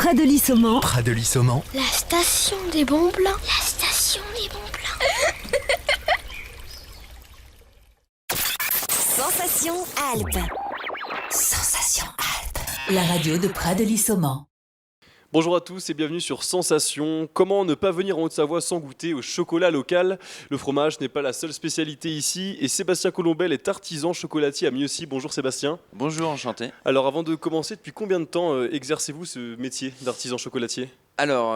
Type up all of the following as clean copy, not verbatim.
Près de Lissoman. Près de Lissoman. La station des bons blancs. La station des bons blancs. Sensation Alpes. Sensation Alpes. La radio de Près de Lissoman. Bonjour à tous et bienvenue sur Sensation. Comment ne pas venir en Haute-Savoie sans goûter au chocolat local? Le fromage n'est pas la seule spécialité ici et Sébastien Colombel est artisan chocolatier à Mieuxy. Bonjour Sébastien. Bonjour, enchanté. Alors avant de commencer, depuis combien de temps exercez-vous ce métier d'artisan chocolatier? Alors,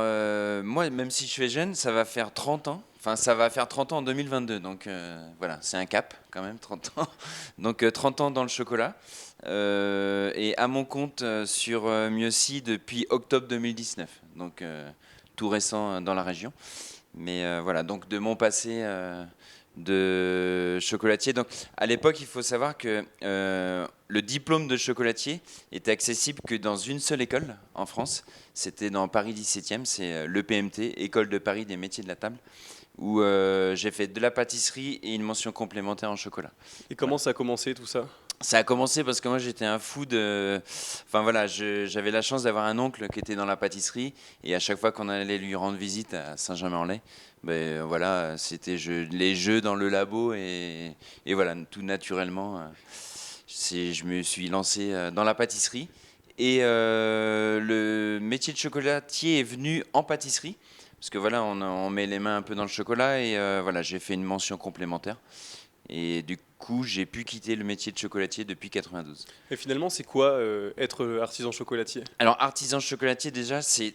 moi, même si je suis jeune, ça va faire 30 ans. Enfin, ça va faire 30 ans en 2022. Donc, voilà, c'est un cap quand même, 30 ans. Donc, 30 ans dans le chocolat. Et à mon compte sur Mieuxy depuis octobre 2019. Donc, tout récent dans la région. Mais voilà, donc de mon passé de chocolatier. Donc, à l'époque, il faut savoir que le diplôme de chocolatier était accessible que dans une seule école en France. C'était dans Paris 17e, c'est l'EPMT, École de Paris des métiers de la table, où j'ai fait de la pâtisserie et une mention complémentaire en chocolat. Et comment ça a commencé tout ça? Ça a commencé parce que moi j'étais un fou de... Enfin voilà, j'avais la chance d'avoir un oncle qui était dans la pâtisserie et à chaque fois qu'on allait lui rendre visite à Saint-Germain-en-Laye, ben voilà, c'était les jeux dans le labo et voilà, tout naturellement, je me suis lancé dans la pâtisserie et le métier de chocolatier est venu en pâtisserie parce que voilà, on met les mains un peu dans le chocolat et voilà, j'ai fait une mention complémentaire. Et du coup, j'ai pu quitter le métier de chocolatier depuis 92. Et finalement, c'est quoi être artisan chocolatier? Alors, artisan chocolatier, déjà, c'est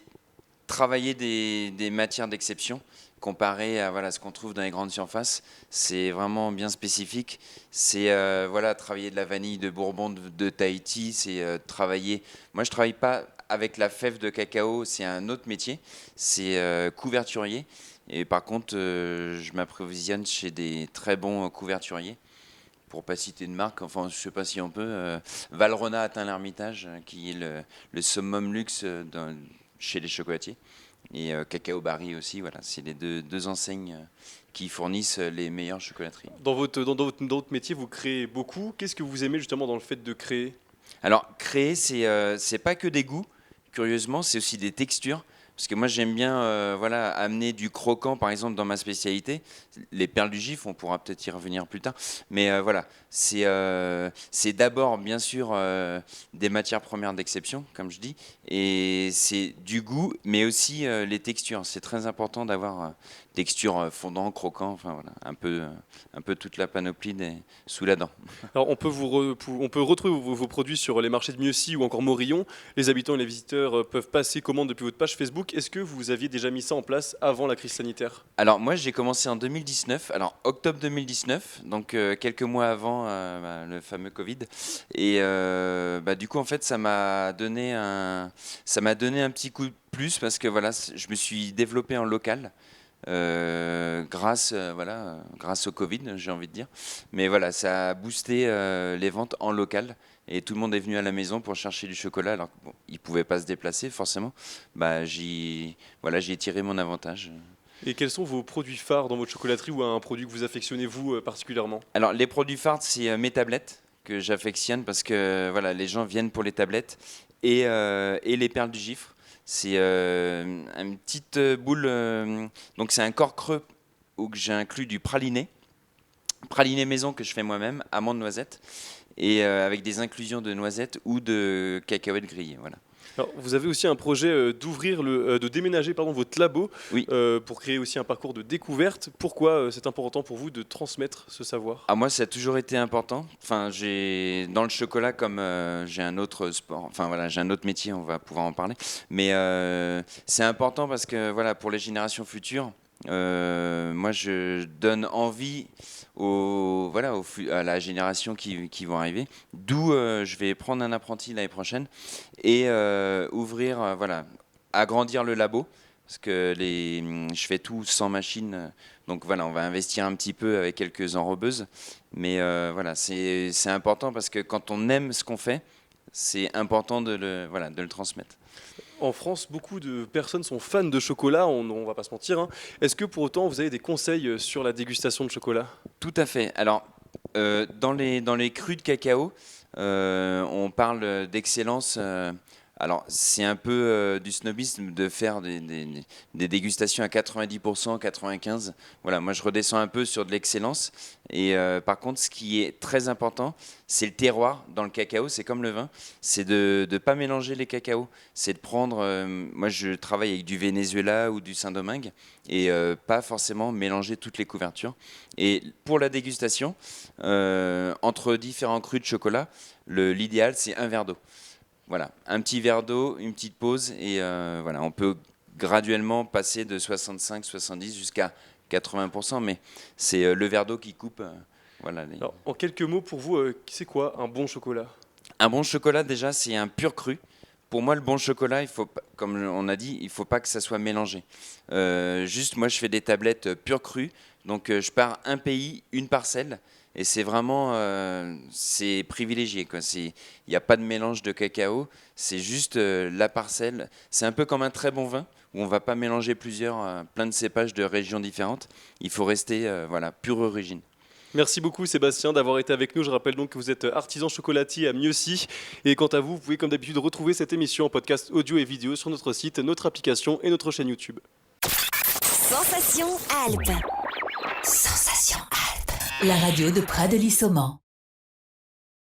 travailler des matières d'exception comparé à voilà, ce qu'on trouve dans les grandes surfaces. C'est vraiment bien spécifique. C'est voilà, travailler de la vanille de Bourbon de Tahiti. C'est travailler... Moi, je ne travaille pas avec la fève de cacao. C'est un autre métier. C'est couverturier. Et par contre, je m'approvisionne chez des très bons couverturiers, pour pas citer de marque, enfin je ne sais pas si on peut, Valrhona atteint l'Hermitage, qui est le summum luxe chez les chocolatiers, et Cacao Barry aussi, voilà, c'est les deux enseignes qui fournissent les meilleures chocolateries. Dans votre métier, vous créez beaucoup. Qu'est-ce que vous aimez justement dans le fait de créer? Alors, créer, c'est pas que des goûts, curieusement, c'est aussi des textures. Parce que moi, j'aime bien voilà, amener du croquant, par exemple, dans ma spécialité. Les perles du Gif, on pourra peut-être y revenir plus tard. Mais voilà, c'est d'abord, bien sûr, des matières premières d'exception, comme je dis. Et c'est du goût, mais aussi les textures. C'est très important d'avoir texture fondant, croquant, enfin voilà, un peu toute la panoplie sous la dent. Alors, on peut retrouver vos produits sur les marchés de Mieuxy ou encore Morillon. Les habitants et les visiteurs peuvent passer commande depuis votre page Facebook. Est-ce que vous aviez déjà mis ça en place avant la crise sanitaire? Alors moi j'ai commencé en 2019, alors octobre 2019, donc quelques mois avant le fameux Covid. Et du coup en fait ça m'a donné un petit coup de plus parce que voilà, je me suis développé en local. Grâce au Covid, j'ai envie de dire. Mais voilà, ça a boosté les ventes en local et tout le monde est venu à la maison pour chercher du chocolat alors qu'ils ne pouvaient pas se déplacer forcément. J'y ai tiré mon avantage. Et quels sont vos produits phares dans votre chocolaterie ou un produit que vous affectionnez vous particulièrement? Alors les produits phares, c'est mes tablettes que j'affectionne parce que voilà, les gens viennent pour les tablettes et les perles du gifre. C'est une petite boule, donc c'est un corps creux où j'ai inclus du praliné maison que je fais moi-même, amandes noisettes, et avec des inclusions de noisettes ou de cacahuètes grillées. Voilà. Alors, vous avez aussi un projet de déménager votre labo, Oui. Pour créer aussi un parcours de découverte. Pourquoi c'est important pour vous de transmettre ce savoir? Moi, ça a toujours été important. Enfin, dans le chocolat, comme j'ai un autre sport, enfin voilà, j'ai un autre métier, on va pouvoir en parler. Mais c'est important parce que voilà, pour les générations futures, moi, je donne envie à la génération qui vont arriver. D'où je vais prendre un apprenti l'année prochaine et ouvrir, agrandir le labo. Parce que je fais tout sans machine. Donc voilà, on va investir un petit peu avec quelques enrobeuses. Mais voilà, c'est important parce que quand on aime ce qu'on fait, c'est important de le transmettre. En France, beaucoup de personnes sont fans de chocolat, on va pas se mentir, hein. Est-ce que pour autant vous avez des conseils sur la dégustation de chocolat? Tout à fait. Alors, dans les crus de cacao, on parle d'excellence Alors, c'est un peu du snobisme de faire des dégustations à 90%, 95%. Voilà, moi, je redescends un peu sur de l'excellence. Et par contre, ce qui est très important, c'est le terroir dans le cacao. C'est comme le vin, c'est de ne pas mélanger les cacaos. C'est de prendre, moi, je travaille avec du Venezuela ou du Saint-Domingue, et pas forcément mélanger toutes les couvertures. Et pour la dégustation, entre différents crus de chocolat, l'idéal, c'est un verre d'eau. Voilà, un petit verre d'eau, une petite pause, et voilà, on peut graduellement passer de 65, 70 jusqu'à 80%, mais c'est le verre d'eau qui coupe. Voilà. Alors, en quelques mots, pour vous, c'est quoi un bon chocolat? Un bon chocolat, déjà, c'est un pur cru. Pour moi, le bon chocolat, il faut, comme on a dit, il ne faut pas que ça soit mélangé. Juste, moi, je fais des tablettes pur cru, donc je pars un pays, une parcelle. Et c'est vraiment c'est privilégié, quoi. Il n'y a pas de mélange de cacao, c'est juste la parcelle. C'est un peu comme un très bon vin, où on ne va pas mélanger plein de cépages de régions différentes. Il faut rester voilà, pure origine. Merci beaucoup Sébastien d'avoir été avec nous. Je rappelle donc que vous êtes artisan chocolatier à Mieuxy. Et quant à vous, vous pouvez comme d'habitude retrouver cette émission en podcast audio et vidéo sur notre site, notre application et notre chaîne YouTube. Sensation Alpes. Sensation Alpes. La radio de Prades de Lissomment.